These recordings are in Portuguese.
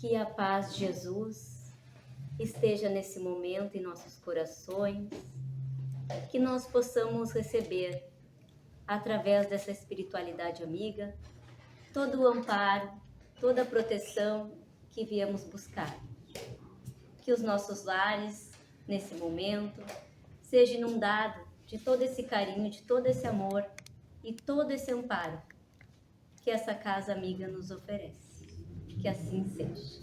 Que a paz de Jesus esteja nesse momento em nossos corações, que nós possamos receber, através dessa espiritualidade amiga, todo o amparo, toda a proteção que viemos buscar. Que os nossos lares, nesse momento, sejam inundados de todo esse carinho, de todo esse amor e todo esse amparo que essa casa amiga nos oferece. Que assim seja.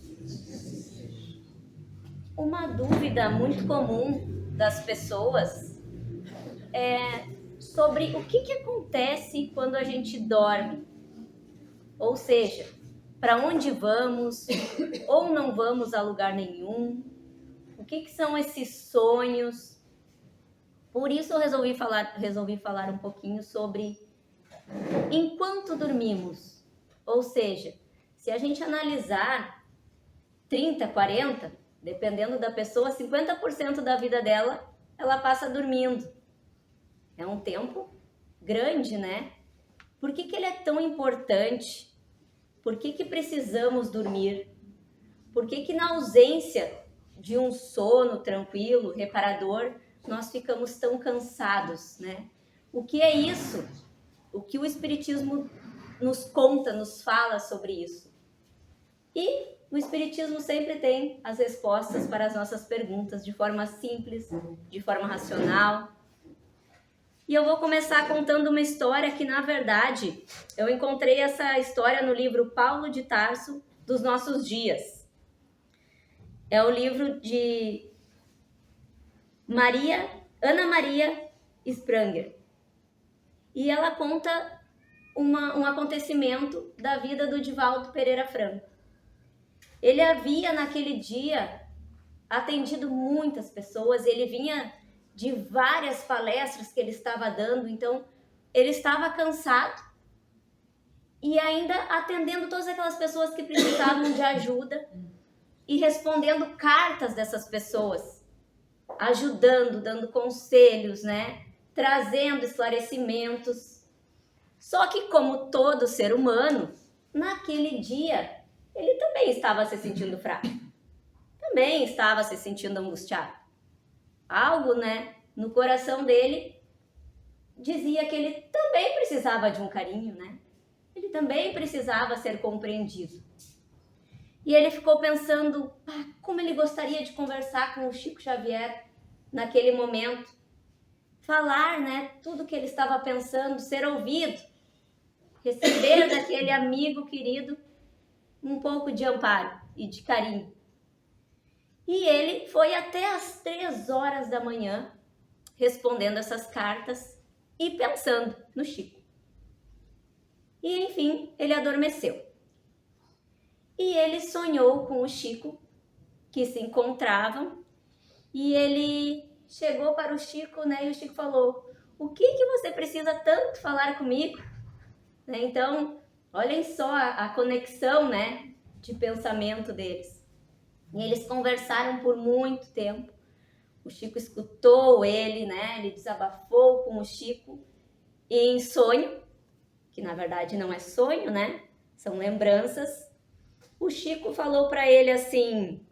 Uma dúvida muito comum das pessoas é sobre o que acontece quando a gente dorme. Ou seja, para onde vamos ou não vamos a lugar nenhum. O que são esses sonhos? Por isso eu resolvi falar um pouquinho sobre enquanto dormimos. Ou seja, se a gente analisar 30, 40, dependendo da pessoa, 50% da vida dela, ela passa dormindo. É um tempo grande, né? Por que ele é tão importante? Por que precisamos dormir? Por que na ausência de um sono tranquilo, reparador, nós ficamos tão cansados, né? O que é isso? O que o Espiritismo nos conta, nos fala sobre isso? E o Espiritismo sempre tem as respostas para as nossas perguntas de forma simples, de forma racional. E eu vou começar contando uma história que, na verdade, eu encontrei essa história no livro Paulo de Tarso, dos Nossos Dias. É o livro de Ana Maria Spranger. E ela conta um acontecimento da vida do Divaldo Pereira Franco. Ele havia, naquele dia, atendido muitas pessoas, ele vinha de várias palestras que ele estava dando, então ele estava cansado e ainda atendendo todas aquelas pessoas que precisavam de ajuda e respondendo cartas dessas pessoas, ajudando, dando conselhos, né? Trazendo esclarecimentos. Só que, como todo ser humano, naquele dia, ele também estava se sentindo fraco. Também estava se sentindo angustiado. Algo, né, no coração dele dizia que ele também precisava de um carinho, né? Ele também precisava ser compreendido. E ele ficou pensando, como ele gostaria de conversar com o Chico Xavier naquele momento. Falar, né, tudo que ele estava pensando, ser ouvido. Receber daquele amigo querido um pouco de amparo e de carinho. E ele foi até às 3 horas da manhã respondendo essas cartas e pensando no Chico. E enfim, ele adormeceu. E ele sonhou com o Chico, que se encontravam, e ele chegou para o Chico, né? E o Chico falou: o que você precisa tanto falar comigo? Né? Então, olhem só a conexão, né, de pensamento deles. E eles conversaram por muito tempo. O Chico escutou ele, né? Ele desabafou com o Chico. E em sonho, que na verdade não é sonho, né? São lembranças. O Chico falou para ele assim: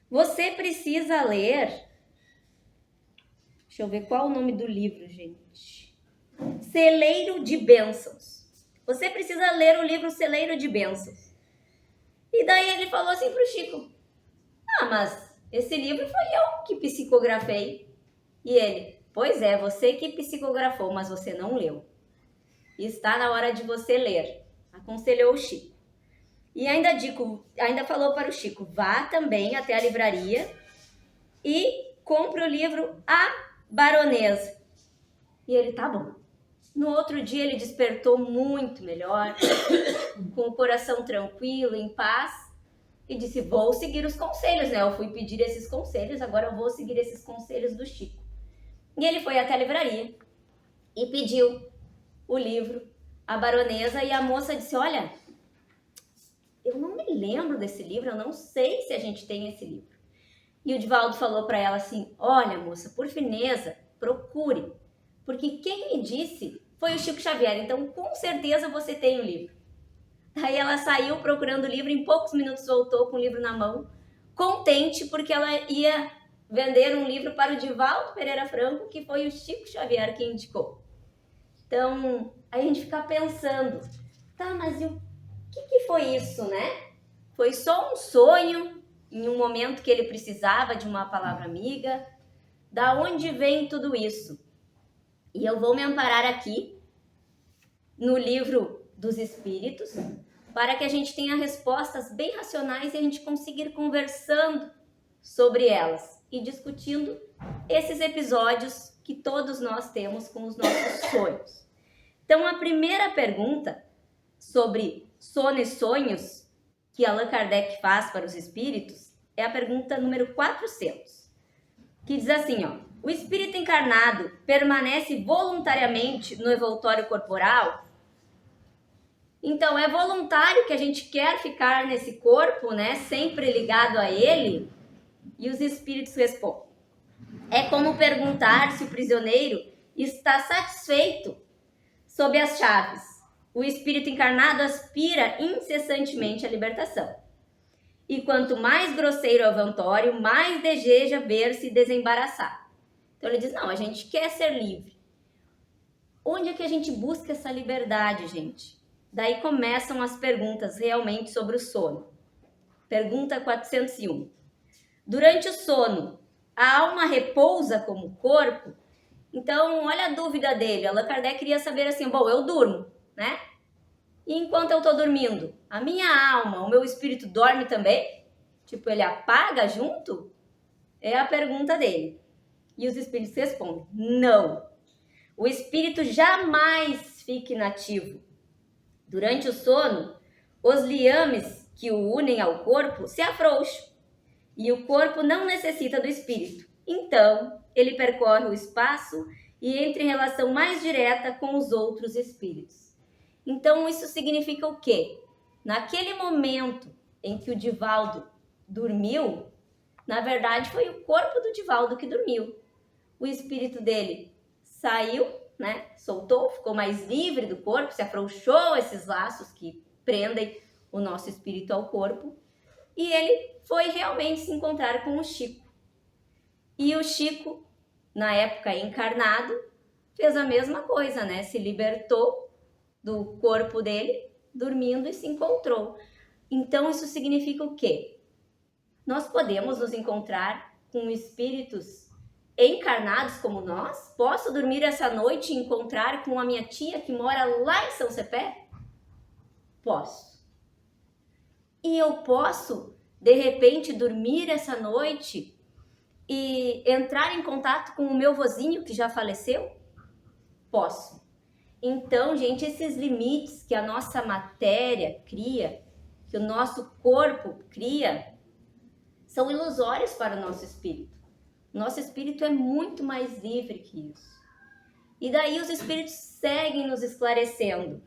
você precisa ler. Deixa eu ver qual é o nome do livro, gente. Celeiro de Bênçãos. Você precisa ler o livro Celeiro de Bênçãos. E daí ele falou assim pro Chico: mas esse livro foi eu que psicografei. E ele: pois é, você que psicografou, mas você não leu. E está na hora de você ler. Aconselhou o Chico. E ainda falou para o Chico: vá também até a livraria e compre o livro A Baronesa. E ele: tá bom. No outro dia ele despertou muito melhor, com o coração tranquilo, em paz, e disse: vou seguir os conselhos, né? Eu fui pedir esses conselhos, agora eu vou seguir esses conselhos do Chico. E ele foi até a livraria e pediu o livro A Baronesa, e a moça disse: olha, eu não me lembro desse livro, eu não sei se a gente tem esse livro. E o Divaldo falou para ela assim: olha, moça, por fineza, procure, porque quem me disse foi o Chico Xavier, então com certeza você tem o livro. Aí ela saiu procurando o livro, em poucos minutos voltou com o livro na mão, contente porque ela ia vender um livro para o Divaldo Pereira Franco, que foi o Chico Xavier que indicou. Então, aí a gente fica pensando, tá, mas e o que foi isso, né? Foi só um sonho, em um momento que ele precisava de uma palavra amiga? Da onde vem tudo isso? E eu vou me amparar aqui no livro dos Espíritos, para que a gente tenha respostas bem racionais e a gente consiga ir conversando sobre elas e discutindo esses episódios que todos nós temos com os nossos sonhos. Então, a primeira pergunta sobre sono e sonhos que Allan Kardec faz para os espíritos é a pergunta número 400, que diz assim, ó: o espírito encarnado permanece voluntariamente no envoltório corporal? Então, é voluntário que a gente quer ficar nesse corpo, né, sempre ligado a ele? E os espíritos respondem: é como perguntar se o prisioneiro está satisfeito sob as chaves. O espírito encarnado aspira incessantemente à libertação. E quanto mais grosseiro é o envoltório, mais deseja ver-se desembaraçado. Então ele diz, não, a gente quer ser livre. Onde é que a gente busca essa liberdade, gente? Daí começam as perguntas realmente sobre o sono. Pergunta 401. Durante o sono, a alma repousa como o corpo? Então, olha a dúvida dele. Allan Kardec queria saber assim, bom, eu durmo, né? E enquanto eu estou dormindo, a minha alma, o meu espírito dorme também? Tipo, ele apaga junto? É a pergunta dele. E os espíritos respondem, não. O espírito jamais fica inativo. Durante o sono, os liames que o unem ao corpo se afrouxam e o corpo não necessita do espírito. Então, ele percorre o espaço e entra em relação mais direta com os outros espíritos. Então, isso significa o quê? Naquele momento em que o Divaldo dormiu, na verdade foi o corpo do Divaldo que dormiu. O espírito dele saiu, né? Soltou, ficou mais livre do corpo, se afrouxou esses laços que prendem o nosso espírito ao corpo. E ele foi realmente se encontrar com o Chico. E o Chico, na época encarnado, fez a mesma coisa, né? Se libertou do corpo dele, dormindo, e se encontrou. Então, isso significa o quê? Nós podemos nos encontrar com espíritos encarnados como nós? Posso dormir essa noite e encontrar com a minha tia que mora lá em São Cepé? Posso. E eu posso, de repente, dormir essa noite e entrar em contato com o meu vozinho que já faleceu? Posso. Então, gente, esses limites que a nossa matéria cria, que o nosso corpo cria, são ilusórios para o nosso espírito. Nosso espírito é muito mais livre que isso. E daí os espíritos seguem nos esclarecendo.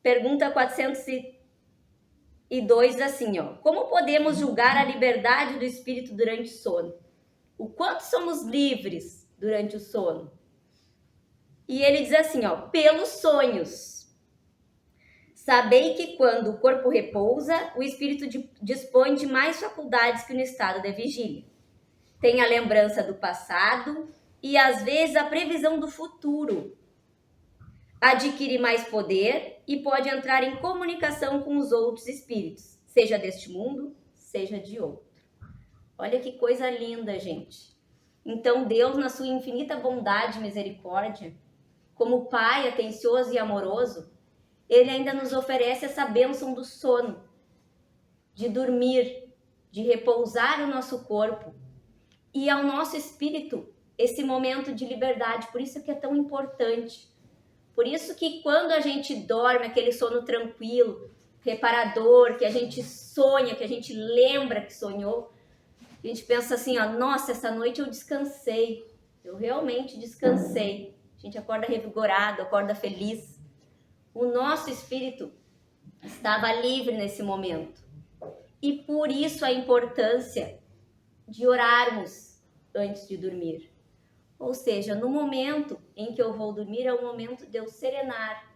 Pergunta 402 assim, ó: como podemos julgar a liberdade do espírito durante o sono? O quanto somos livres durante o sono? E ele diz assim, ó: pelos sonhos. Sabei que quando o corpo repousa, o espírito dispõe de mais faculdades que no estado de vigília. Tem a lembrança do passado e, às vezes, a previsão do futuro. Adquire mais poder e pode entrar em comunicação com os outros espíritos, seja deste mundo, seja de outro. Olha que coisa linda, gente. Então, Deus, na sua infinita bondade e misericórdia, como Pai atencioso e amoroso, Ele ainda nos oferece essa bênção do sono, de dormir, de repousar o nosso corpo, e ao nosso espírito esse momento de liberdade. Por isso que é tão importante. Por isso que quando a gente dorme, aquele sono tranquilo, reparador, que a gente sonha, que a gente lembra que sonhou, a gente pensa assim, ó, nossa, essa noite eu descansei, eu realmente descansei. A gente acorda revigorado, acorda feliz. O nosso espírito estava livre nesse momento. E por isso a importância de orarmos antes de dormir. Ou seja, no momento em que eu vou dormir é o momento de eu serenar,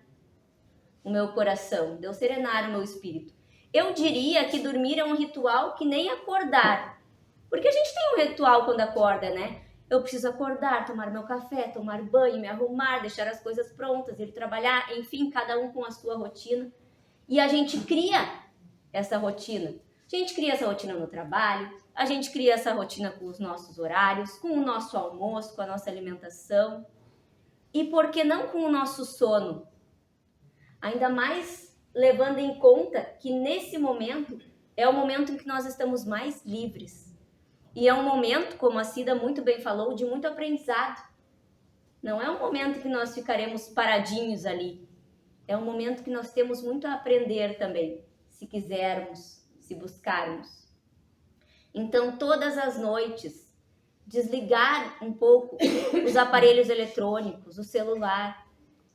o meu coração, de eu serenar o meu espírito. Eu diria que dormir é um ritual que nem acordar. Porque a gente tem um ritual quando acorda, né? Eu preciso acordar, tomar meu café, tomar banho, me arrumar, deixar as coisas prontas, ir trabalhar, enfim, cada um com a sua rotina. E a gente cria essa rotina. A gente cria essa rotina no trabalho, a gente cria essa rotina com os nossos horários, com o nosso almoço, com a nossa alimentação. E por que não com o nosso sono? Ainda mais levando em conta que nesse momento é o momento em que nós estamos mais livres. E é um momento, como a Cida muito bem falou, de muito aprendizado. Não é um momento que nós ficaremos paradinhos ali. É um momento que nós temos muito a aprender também, se quisermos, se buscarmos. Então, todas as noites, desligar um pouco os aparelhos eletrônicos, o celular.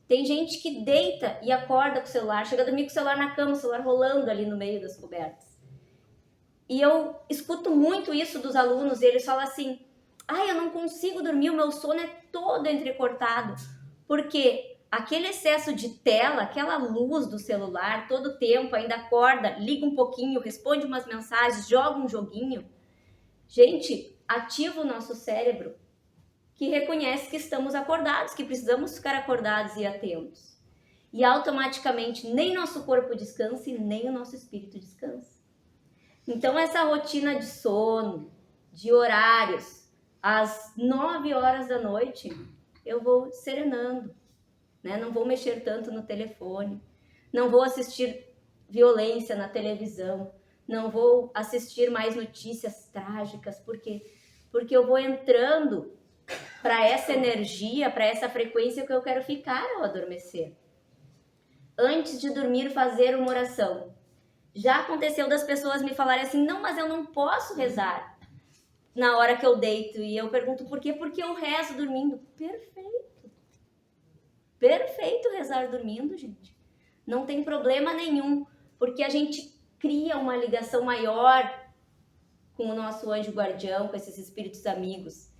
Tem gente que deita e acorda com o celular, chega a dormir com o celular na cama, o celular rolando ali no meio das cobertas. E eu escuto muito isso dos alunos, eles falam assim, eu não consigo dormir, o meu sono é todo entrecortado, porque aquele excesso de tela, aquela luz do celular, todo o tempo, ainda acorda, liga um pouquinho, responde umas mensagens, joga um joguinho. Gente, ativa o nosso cérebro, que reconhece que estamos acordados, que precisamos ficar acordados e atentos. E automaticamente nem nosso corpo descansa e nem o nosso espírito descansa. Então essa rotina de sono, de horários, às 9 horas da noite, eu vou serenando, né? Não vou mexer tanto no telefone, não vou assistir violência na televisão, não vou assistir mais notícias trágicas, porque eu vou entrando para essa energia, para essa frequência que eu quero ficar ao adormecer. Antes de dormir, fazer uma oração. Já aconteceu das pessoas me falarem assim, não, mas eu não posso rezar na hora que eu deito. E eu pergunto por quê? Porque eu rezo dormindo. Perfeito. Perfeito rezar dormindo, gente. Não tem problema nenhum, porque a gente cria uma ligação maior com o nosso anjo guardião, com esses espíritos amigos.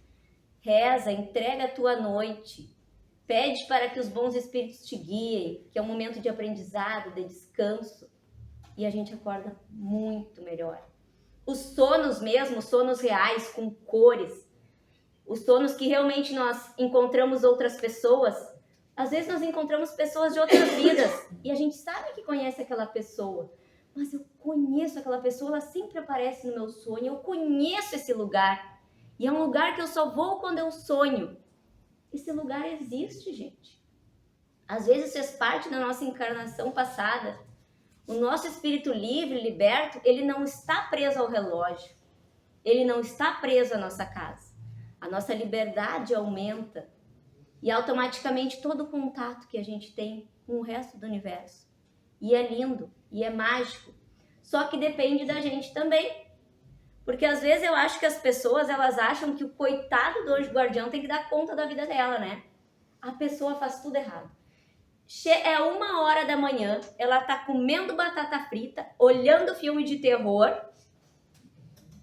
Reza, entrega a tua noite. Pede para que os bons espíritos te guiem, que é um momento de aprendizado, de descanso. E a gente acorda muito melhor. Os sonos mesmo, sonos reais, com cores, os sonos que realmente nós encontramos outras pessoas, às vezes nós encontramos pessoas de outras vidas e a gente sabe que conhece aquela pessoa, mas eu conheço aquela pessoa, ela sempre aparece no meu sonho, eu conheço esse lugar e é um lugar que eu só vou quando eu sonho. Esse lugar existe, gente. Às vezes fez parte da nossa encarnação passada. O nosso espírito livre, liberto, ele não está preso ao relógio. Ele não está preso à nossa casa. A nossa liberdade aumenta. E automaticamente todo o contato que a gente tem com o resto do universo. E é lindo, e é mágico. Só que depende da gente também. Porque às vezes eu acho que as pessoas, elas acham que o coitado do anjo guardião tem que dar conta da vida dela, né? A pessoa faz tudo errado. É 1h da manhã, ela tá comendo batata frita, olhando filme de terror,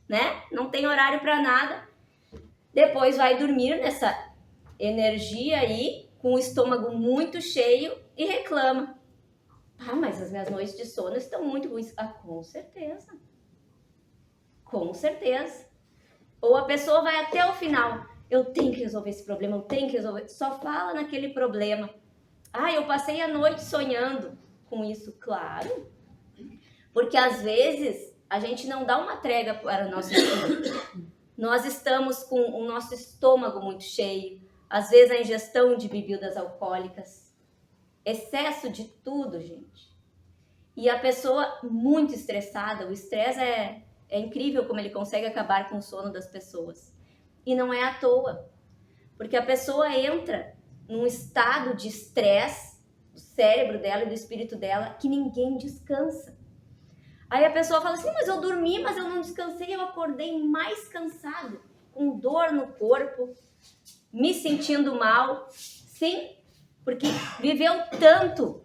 né? Não tem horário para nada. Depois vai dormir nessa energia aí, com o estômago muito cheio e reclama. Mas as minhas noites de sono estão muito ruins. Com certeza. Com certeza. Ou a pessoa vai até o final. Eu tenho que resolver esse problema, eu tenho que resolver. Só fala naquele problema. Eu passei a noite sonhando com isso. Claro. Porque às vezes a gente não dá uma trégua para o nosso espírito. Nós estamos com o nosso estômago muito cheio. Às vezes a ingestão de bebidas alcoólicas. Excesso de tudo, gente. E a pessoa muito estressada, o estresse é incrível como ele consegue acabar com o sono das pessoas. E não é à toa. Porque a pessoa entra num estado de estresse do cérebro dela e do espírito dela que ninguém descansa. Aí a pessoa fala assim, mas eu dormi, mas eu não descansei, eu acordei mais cansado, com dor no corpo, me sentindo mal. Sim, porque viveu tanto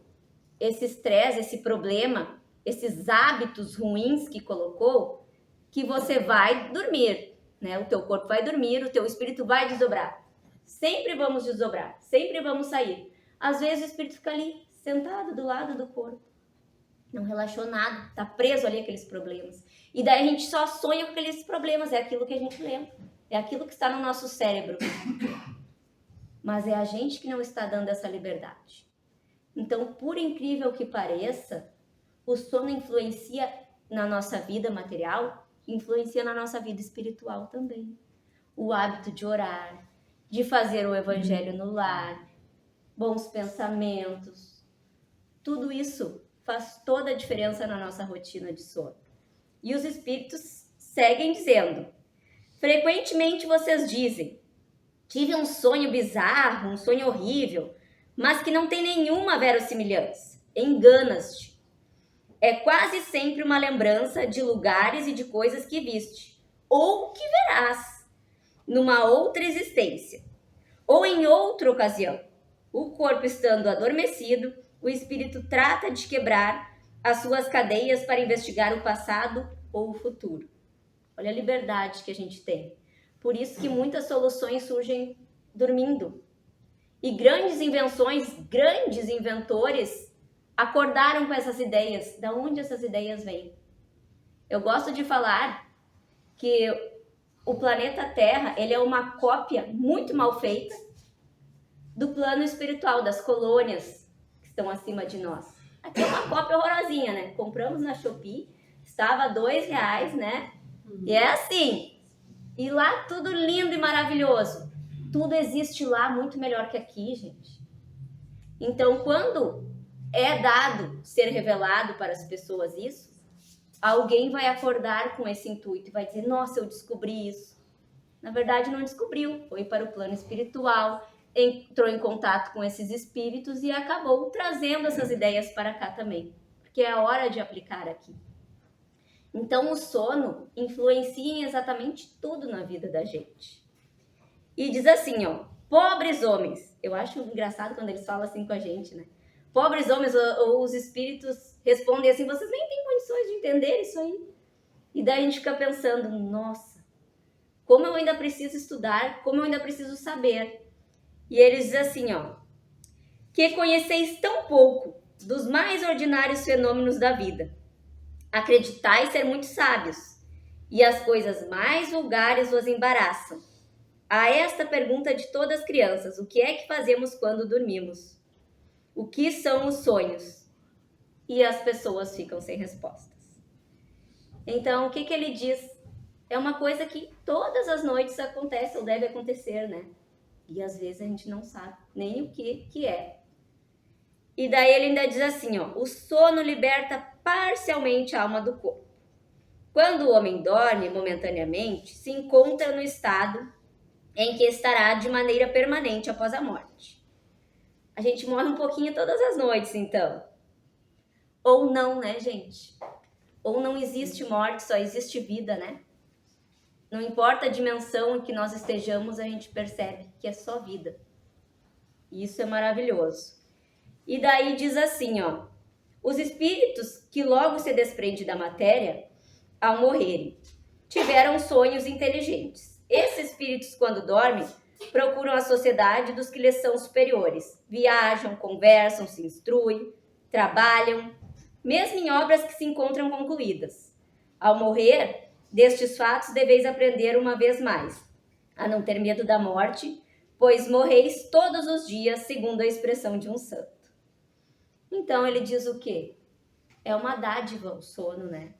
esse estresse, esse problema, esses hábitos ruins que colocou, que você vai dormir, né? O teu corpo vai dormir, o teu espírito vai desdobrar. Sempre vamos desdobrar, sempre vamos sair. Às vezes o espírito fica ali sentado do lado do corpo. Não relaxou nada, tá preso ali aqueles problemas. E daí a gente só sonha com aqueles problemas, é aquilo que a gente lembra, é aquilo que está no nosso cérebro. Mas é a gente que não está dando essa liberdade. Então, por incrível que pareça, o sono influencia na nossa vida material, influencia na nossa vida espiritual também. O hábito de orar, de fazer o evangelho no lar, bons pensamentos, tudo isso faz toda a diferença na nossa rotina de sono. E os espíritos seguem dizendo: frequentemente vocês dizem, tive um sonho bizarro, um sonho horrível, mas que não tem nenhuma verossimilhança. Enganas-te. É quase sempre uma lembrança de lugares e de coisas que viste, ou que verás, numa outra existência, ou em outra ocasião. O corpo estando adormecido, o espírito trata de quebrar as suas cadeias para investigar o passado ou o futuro. Olha a liberdade que a gente tem. Por isso que muitas soluções surgem dormindo. E grandes invenções, grandes inventores acordaram com essas ideias. Da onde essas ideias vêm? Eu gosto de falar que o planeta Terra, ele é uma cópia muito mal feita do plano espiritual, das colônias que estão acima de nós. Aqui é uma cópia horrorosinha, né? Compramos na Shopee, estava R$2, né? E é assim. E lá tudo lindo e maravilhoso. Tudo existe lá muito melhor que aqui, gente. Então, quando é dado ser revelado para as pessoas isso, alguém vai acordar com esse intuito e vai dizer: nossa, eu descobri isso. Na verdade, não descobriu. Foi para o plano espiritual, entrou em contato com esses espíritos e acabou trazendo essas ideias para cá também. Porque é a hora de aplicar aqui. Então, o sono influencia em exatamente tudo na vida da gente. E diz assim, ó, pobres homens. Eu acho engraçado quando eles falam assim com a gente, né? Pobres homens, ou os espíritos respondem assim: vocês nem têm condições de entender isso aí. E daí a gente fica pensando: nossa, como eu ainda preciso estudar, como eu ainda preciso saber. E eles dizem assim, ó, que conheceis tão pouco dos mais ordinários fenômenos da vida. Acreditais ser muito sábios, e as coisas mais vulgares vos embaraçam. A esta pergunta de todas as crianças: o que é que fazemos quando dormimos? O que são os sonhos? E as pessoas ficam sem respostas. Então, o que ele diz? É uma coisa que todas as noites acontece ou deve acontecer, né? E às vezes a gente não sabe nem o que é. E daí ele ainda diz assim, ó, o sono liberta parcialmente a alma do corpo. Quando o homem dorme momentaneamente, se encontra no estado em que estará de maneira permanente após a morte. A gente morre um pouquinho todas as noites, então. Ou não, né, gente? Ou não existe morte, só existe vida, né? Não importa a dimensão em que nós estejamos, a gente percebe que é só vida. E isso é maravilhoso. E daí diz assim, ó, os espíritos que logo se desprendem da matéria, ao morrerem, tiveram sonhos inteligentes. Esses espíritos, quando dormem, procuram a sociedade dos que lhes são superiores. Viajam, conversam, se instruem, trabalham, mesmo em obras que se encontram concluídas. Ao morrer, destes fatos deveis aprender uma vez mais, a não ter medo da morte, pois morreis todos os dias, segundo a expressão de um santo. Então ele diz o quê? É uma dádiva o sono, né?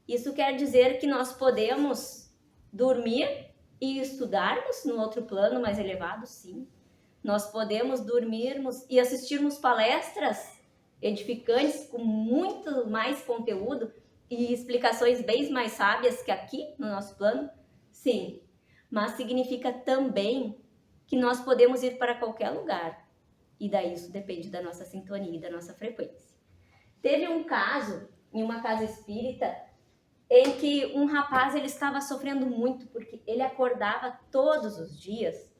Isso quer dizer que nós podemos dormir e estudarmos no outro plano mais elevado, sim. Nós podemos dormirmos e assistirmos palestras edificantes com muito mais conteúdo e explicações bem mais sábias que aqui no nosso plano, sim. Mas significa também que nós podemos ir para qualquer lugar. E daí isso depende da nossa sintonia e da nossa frequência. Teve um caso em uma casa espírita em que um rapaz ele estava sofrendo muito porque ele acordava todos os dias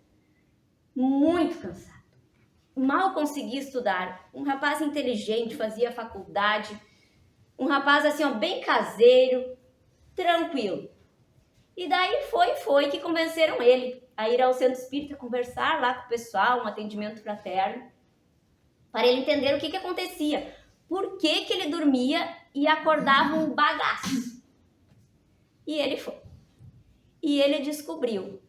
muito cansado. Mal conseguia estudar. Um rapaz inteligente, fazia faculdade. Um rapaz assim, ó, bem caseiro, tranquilo. E daí foi que convenceram ele a ir ao centro espírita, conversar lá com o pessoal, um atendimento fraterno. para ele entender o que acontecia. Por que ele dormia e acordava um bagaço? E ele foi. E ele descobriu,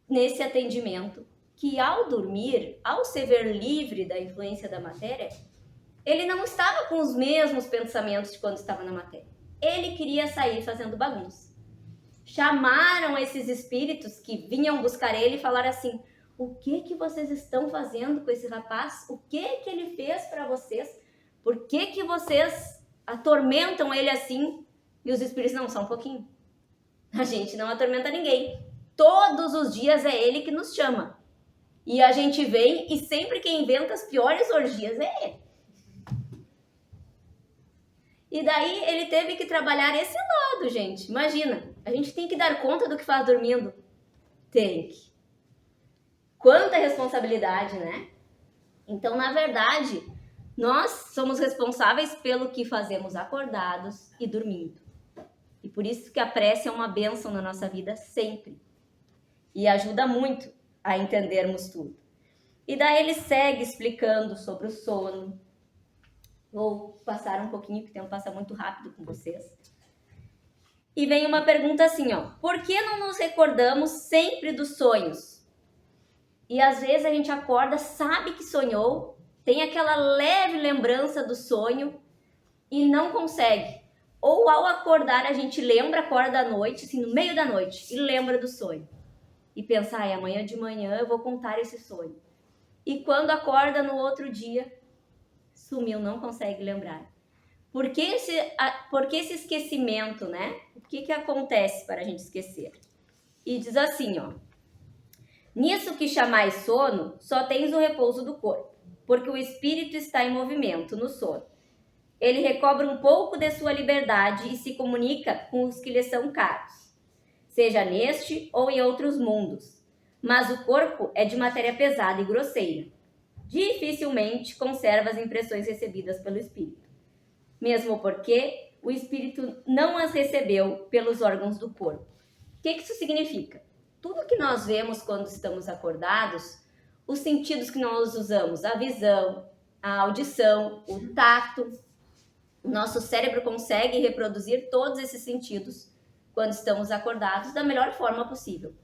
nesse atendimento, que ao dormir, ao se ver livre da influência da matéria, ele não estava com os mesmos pensamentos de quando estava na matéria. Ele queria sair fazendo bagunça. Chamaram esses espíritos que vinham buscar ele e falaram assim: o que vocês estão fazendo com esse rapaz? O que ele fez para vocês? Por que vocês atormentam ele assim? E os espíritos: não, só um pouquinho. A gente não atormenta ninguém. Todos os dias é ele que nos chama. E a gente vem e sempre quem inventa as piores orgias é ele. E daí ele teve que trabalhar esse lado, gente. Imagina, a gente tem que dar conta do que faz dormindo. Tem que. Quanta responsabilidade, né? Então, na verdade, nós somos responsáveis pelo que fazemos acordados e dormindo. E por isso que a prece é uma bênção na nossa vida sempre. E ajuda muito a entendermos tudo. E daí ele segue explicando sobre o sono. Vou passar um pouquinho, porque o tempo passa muito rápido com vocês. E vem uma pergunta assim, ó. Por que não nos recordamos sempre dos sonhos? E às vezes a gente acorda, sabe que sonhou, tem aquela leve lembrança do sonho e não consegue. Ou ao acordar a gente lembra, acorda à noite, assim, no meio da noite, e lembra do sonho. E pensa, amanhã de manhã eu vou contar esse sonho. E quando acorda no outro dia, sumiu, não consegue lembrar. Por que esse esquecimento, né? O que acontece para a gente esquecer? E diz assim, ó. Nisso que chamais sono, só tens o repouso do corpo, porque o espírito está em movimento no sono. Ele recobra um pouco de sua liberdade e se comunica com os que lhe são caros, seja neste ou em outros mundos. Mas o corpo é de matéria pesada e grosseira. Dificilmente conserva as impressões recebidas pelo espírito, mesmo porque o espírito não as recebeu pelos órgãos do corpo. O que isso significa? Tudo que nós vemos quando estamos acordados, os sentidos que nós usamos, a visão, a audição, o tato, o nosso cérebro consegue reproduzir todos esses sentidos quando estamos acordados da melhor forma possível.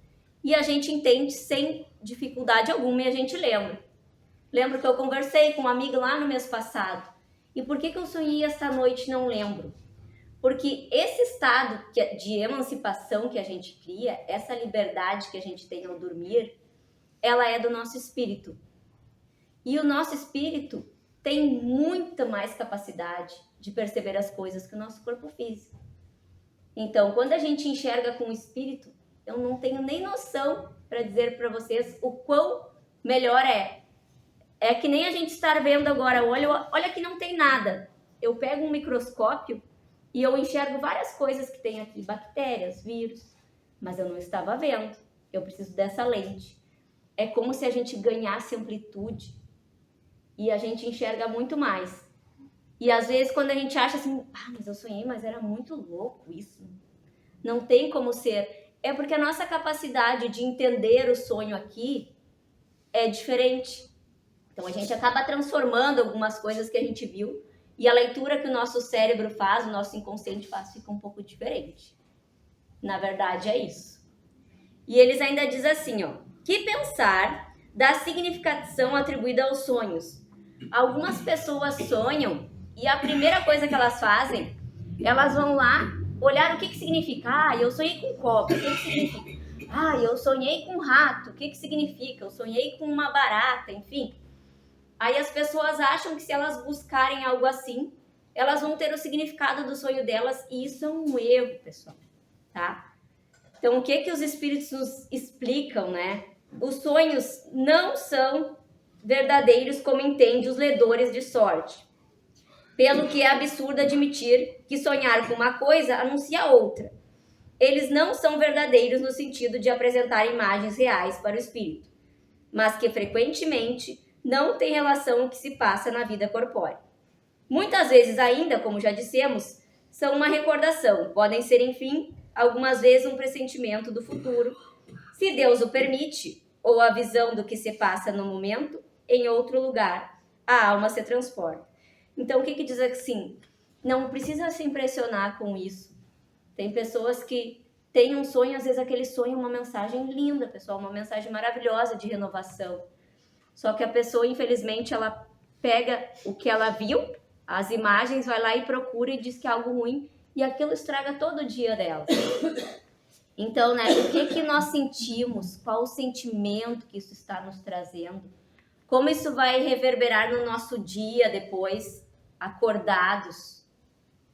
E a gente entende sem dificuldade alguma e a gente lembra. Lembro que eu conversei com uma amiga lá no mês passado. E por que eu sonhei esta noite não lembro? Porque esse estado de emancipação que a gente cria, essa liberdade que a gente tem ao dormir, ela é do nosso espírito. E o nosso espírito tem muita mais capacidade de perceber as coisas que o nosso corpo físico. Então, quando a gente enxerga com o espírito, eu não tenho nem noção para dizer para vocês o quão melhor é. É que nem a gente estar vendo agora, olha que não tem nada. Eu pego um microscópio e eu enxergo várias coisas que tem aqui, bactérias, vírus, mas eu não estava vendo. Eu preciso dessa lente. É como se a gente ganhasse amplitude e a gente enxerga muito mais. E às vezes quando a gente acha assim, mas eu sonhei, mas era muito louco isso. Não tem como ser. É porque a nossa capacidade de entender o sonho aqui é diferente. Então a gente acaba transformando algumas coisas que a gente viu e a leitura que o nosso cérebro faz, o nosso inconsciente faz, fica um pouco diferente. Na verdade é isso. E eles ainda dizem assim, ó, que pensar da significação atribuída aos sonhos. Algumas pessoas sonham e a primeira coisa que elas fazem, elas vão lá olhar o que significa. Eu sonhei com cobra, o que significa? Eu sonhei com rato, o que significa? Eu sonhei com uma barata, enfim. Aí as pessoas acham que se elas buscarem algo assim, elas vão ter o significado do sonho delas, e isso é um erro, pessoal, tá? Então, o que os espíritos nos explicam, né? Os sonhos não são verdadeiros como entendem os ledores de sorte. Pelo que é absurdo admitir que sonhar com uma coisa anuncia outra. Eles não são verdadeiros no sentido de apresentar imagens reais para o espírito, mas que frequentemente não tem relação com o que se passa na vida corpórea. Muitas vezes ainda, como já dissemos, são uma recordação, podem ser, enfim, algumas vezes um pressentimento do futuro, se Deus o permite, ou a visão do que se passa no momento, em outro lugar, a alma se transforma. Então, o que diz assim? Não precisa se impressionar com isso. Tem pessoas que têm um sonho, às vezes aquele sonho é uma mensagem linda, pessoal, uma mensagem maravilhosa de renovação. Só que a pessoa, infelizmente, ela pega o que ela viu, as imagens, vai lá e procura e diz que é algo ruim, e aquilo estraga todo o dia dela. Então, né, o que nós sentimos, qual o sentimento que isso está nos trazendo, como isso vai reverberar no nosso dia depois, acordados,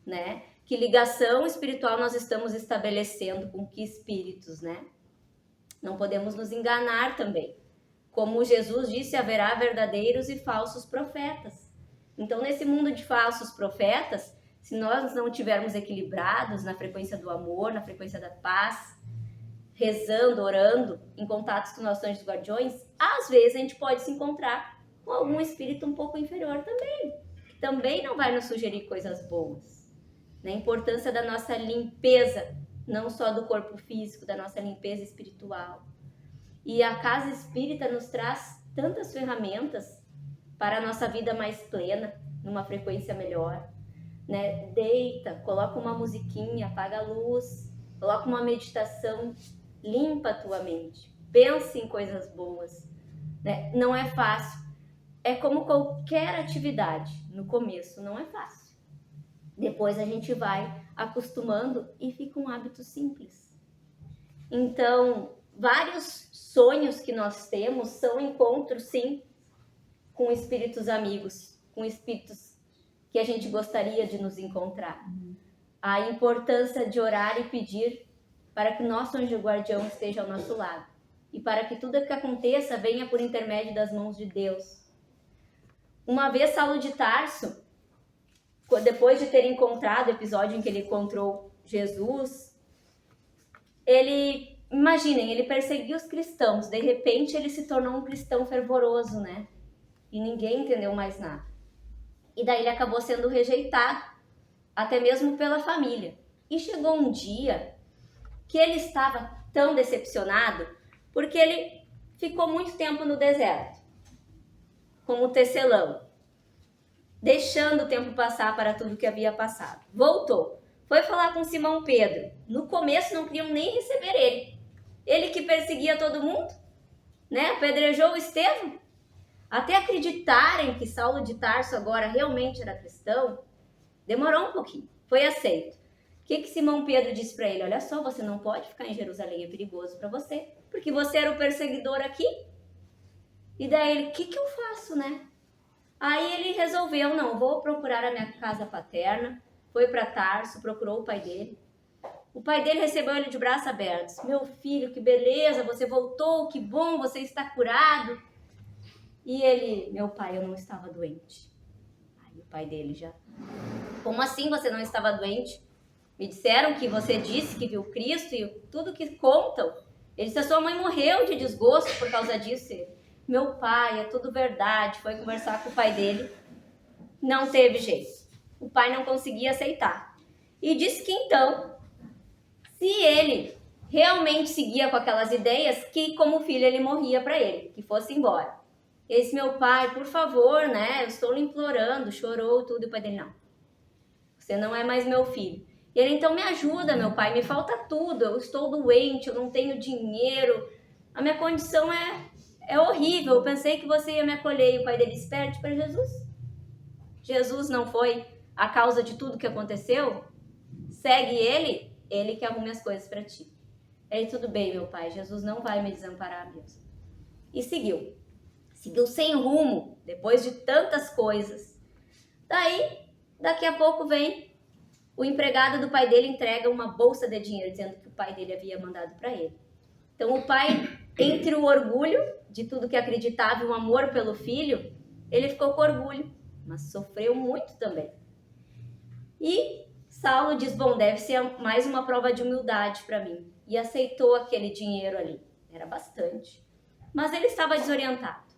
né? Que ligação espiritual nós estamos estabelecendo com que espíritos, né? Não podemos nos enganar também. Como Jesus disse, haverá verdadeiros e falsos profetas. Então, nesse mundo de falsos profetas, se nós não estivermos equilibrados na frequência do amor, na frequência da paz, rezando, orando, em contatos com nossos anjos guardiões, às vezes a gente pode se encontrar com algum espírito um pouco inferior também, que também não vai nos sugerir coisas boas. A importância da nossa limpeza, não só do corpo físico, da nossa limpeza espiritual. E a casa espírita nos traz tantas ferramentas para a nossa vida mais plena, numa frequência melhor, né? Deita, coloca uma musiquinha, apaga a luz, coloca uma meditação, limpa a tua mente, pense em coisas boas, né? Não é fácil, é como qualquer atividade, no começo não é fácil, depois a gente vai acostumando e fica um hábito simples. Então, vários sonhos que nós temos são encontros, sim, com espíritos amigos, com espíritos que a gente gostaria de nos encontrar. A importância de orar e pedir para que nosso anjo guardião esteja ao nosso lado e para que tudo que aconteça venha por intermédio das mãos de Deus. Uma vez Saulo de Tarso, depois de ter encontrado o episódio em que ele encontrou Jesus, imaginem, ele perseguiu os cristãos, de repente ele se tornou um cristão fervoroso, né? E ninguém entendeu mais nada. E daí ele acabou sendo rejeitado, até mesmo pela família. E chegou um dia que ele estava tão decepcionado, porque ele ficou muito tempo no deserto, como tecelão, deixando o tempo passar para tudo que havia passado. Voltou, foi falar com Simão Pedro. No começo não queriam nem receber ele. Ele que perseguia todo mundo, né? Apedrejou o Estevão. Até acreditarem que Saulo de Tarso agora realmente era cristão, demorou um pouquinho, foi aceito. O que Simão Pedro disse para ele? Olha só, você não pode ficar em Jerusalém, é perigoso para você, porque você era o perseguidor aqui. E daí ele, o que eu faço, né? Aí ele resolveu, não, vou procurar a minha casa paterna, foi para Tarso, procurou o pai dele. O pai dele recebeu ele de braços abertos. Meu filho, que beleza, você voltou, que bom, você está curado. E ele, meu pai, eu não estava doente. Aí o pai dele já, como assim você não estava doente? Me disseram que você disse que viu Cristo e tudo que contam. Ele disse, a sua mãe morreu de desgosto por causa disso. Meu pai, é tudo verdade. Foi conversar com o pai dele. Não teve jeito. O pai não conseguia aceitar. E disse que então, se ele realmente seguia com aquelas ideias, que como filho ele morria para ele, que fosse embora. Esse meu pai, por favor, né? Eu estou lhe implorando, chorou tudo. E o pai dele, não. Você não é mais meu filho. E ele, então, me ajuda, meu pai, me falta tudo. Eu estou doente, eu não tenho dinheiro. A minha condição é horrível. Eu pensei que você ia me acolher. E o pai dele, espere para Jesus. Jesus não foi a causa de tudo que aconteceu? Segue ele que arrume as coisas para ti. Ele, tudo bem, meu pai, Jesus não vai me desamparar mesmo. E seguiu. Seguiu sem rumo, depois de tantas coisas. Daí, daqui a pouco vem o empregado do pai dele, entrega uma bolsa de dinheiro, dizendo que o pai dele havia mandado para ele. Então, o pai, entre o orgulho de tudo que acreditava e o amor pelo filho, ele ficou com orgulho, mas sofreu muito também. E Saulo diz, bom, deve ser mais uma prova de humildade para mim. E aceitou aquele dinheiro ali. Era bastante. Mas ele estava desorientado.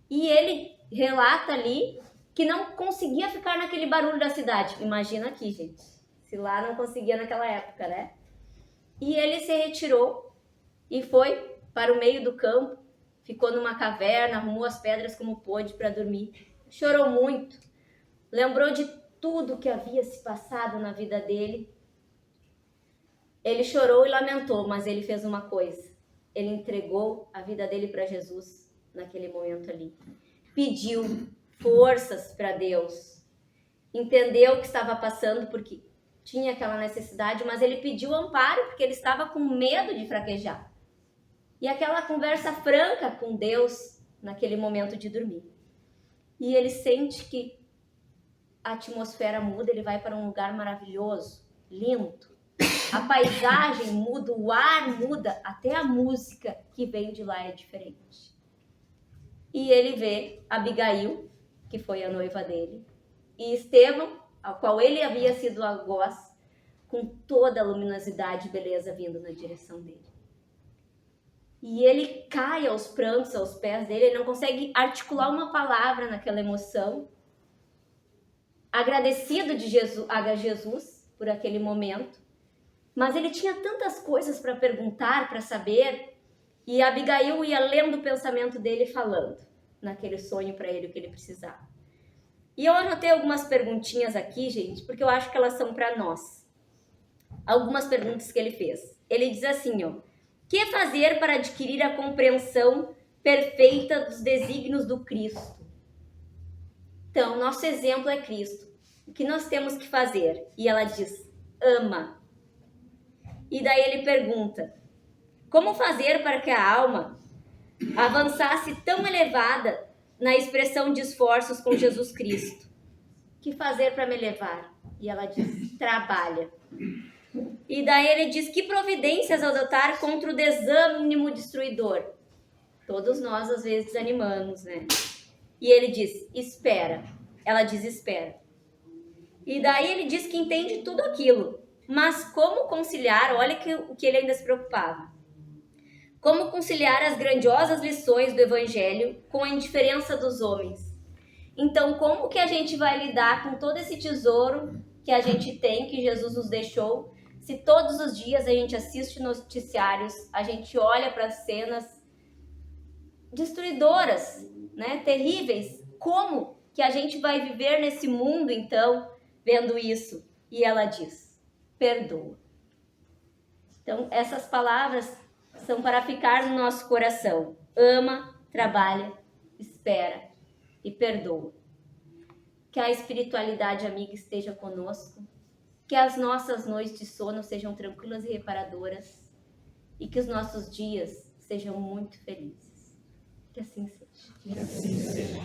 E ele relata ali que não conseguia ficar naquele barulho da cidade. Imagina aqui, gente. Se lá não conseguia naquela época, né? E ele se retirou e foi para o meio do campo. Ficou numa caverna, arrumou as pedras como pôde para dormir. chorou muito, lembrou de tudo que havia se passado na vida dele. Ele chorou e lamentou, mas ele fez uma coisa. Ele entregou a vida dele para Jesus naquele momento ali. Pediu forças para Deus. Entendeu o que estava passando, porque tinha aquela necessidade, mas ele pediu amparo, porque ele estava com medo de fraquejar. E aquela conversa franca com Deus naquele momento de dormir. E ele sente que a atmosfera muda, ele vai para um lugar maravilhoso, lindo. A paisagem muda, o ar muda, até a música que vem de lá é diferente. E ele vê Abigail, que foi a noiva dele, e Estevão, ao qual ele havia sido algoz, com toda a luminosidade e beleza vindo na direção dele. E ele cai aos prantos, aos pés dele, ele não consegue articular uma palavra naquela emoção. Agradecido a Jesus por aquele momento, mas ele tinha tantas coisas para perguntar, para saber, e Abigail ia lendo o pensamento dele, falando naquele sonho para ele o que ele precisava. E eu anotei algumas perguntinhas aqui, gente, porque eu acho que elas são para nós. Algumas perguntas que ele fez. Ele diz assim, ó: que fazer para adquirir a compreensão perfeita dos desígnios do Cristo? Então, nosso exemplo é Cristo. O que nós temos que fazer? E ela diz: ama. E daí ele pergunta: como fazer para que a alma avançasse tão elevada na expressão de esforços com Jesus Cristo? O que fazer para me elevar? E ela diz: trabalha. E daí ele diz: que providências adotar contra o desânimo destruidor? Todos nós às vezes desanimamos, né? E ele diz: espera. Ela diz: espera. E daí ele diz que entende tudo aquilo. Mas como conciliar, olha o que ele ainda se preocupava. Como conciliar as grandiosas lições do Evangelho com a indiferença dos homens? Então, como que a gente vai lidar com todo esse tesouro que a gente tem, que Jesus nos deixou, se todos os dias a gente assiste noticiários, a gente olha para cenas destruidoras, né, terríveis? Como que a gente vai viver nesse mundo, então, vendo isso? E ela diz: perdoa. Então, essas palavras são para ficar no nosso coração. Ama, trabalha, espera e perdoa. Que a espiritualidade amiga esteja conosco. Que as nossas noites de sono sejam tranquilas e reparadoras. E que os nossos dias sejam muito felizes. Que assim seja. Que assim seja.